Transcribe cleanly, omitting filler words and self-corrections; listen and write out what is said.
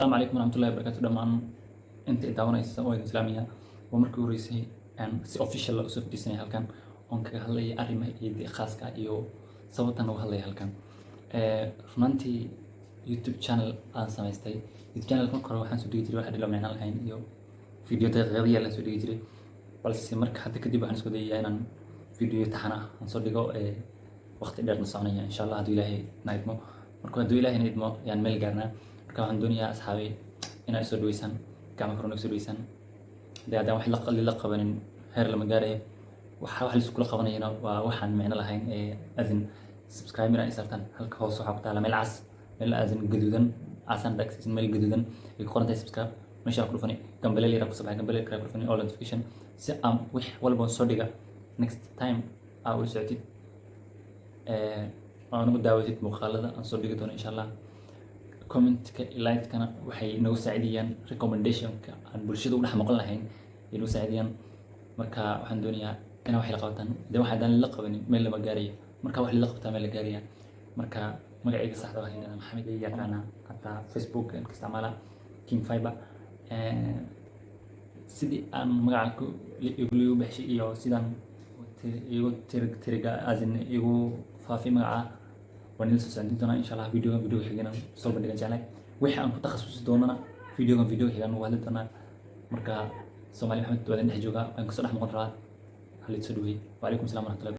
السلام عليكم ورحمة الله وبركاته dhamaan inta daawanaysa oo islaamiga waa markii horeysay si official ah usoo fadhiisanay halkan oon kaga hadlaya arrimaha ciidda khaaska iyo sababtan uga hadlaya halkan runtii YouTube channel aan samaystay YouTube channel kan kore waxaan soo dhigi jiray wax dhalo macna lahayn iyo video daqiiqadiya la soo dhigi jiray balse marka hadda kadib waxaan isku dayayaa inaan video taxana aan soo dhigo waqti dheer soconaya insha Allah haddii Ilaahay na idmo marka haddii Ilaahay na idmo yaan meel gaarnaa marka waxaan doonayaa asxaabi inay soo dhaweysaan gacmo kor soo dhaweysaan hadaan wax la qabanin heer lama gaaray waxa la isku qabanayna waa waxaan macna lahayn adin subscribe ina isartan halka hoos waxa ku taala meel cas meel adin gaduudan asan dhaxis meel gaduudan ay qorantay subscribe meesha ku dhufani gambaleel yar ku sabay gambaleel kale ku dhufani all notification si aan wax walba soo dhiga next time aa u socotid aan ugu daawatid muuqaalada aan soo dhigi doono insha Allah comment-ka like-kana waxay nagu saacidiyaan recommendation-ka aan bulshada u dhex maqan lahayn ay nagu saacidiyaan marka waxaan doonayaa inaa wax la qabataan de waxa daan la qabanin meel lama gaarayo marka wax la qabtaa meel la gaaraya marka magacayga saxda ah waa Maxamed Yaqaana hatta Facebook aan ka isticmaala King Fiber sidii aan magaca igu baxshay iyo sidaan igu tiriga azin igu faafi magaca ونيل سوسندي دونا إن شاء الله فيديو حقنا صوب اللي جالك وح أنكم تخصص دونا فيديو حقنا وهذا دونا مركا سومالي محمد ولين حجوجا أنكم صلاح مقررات هل تسدوي وعليكم السلام ورحمة الله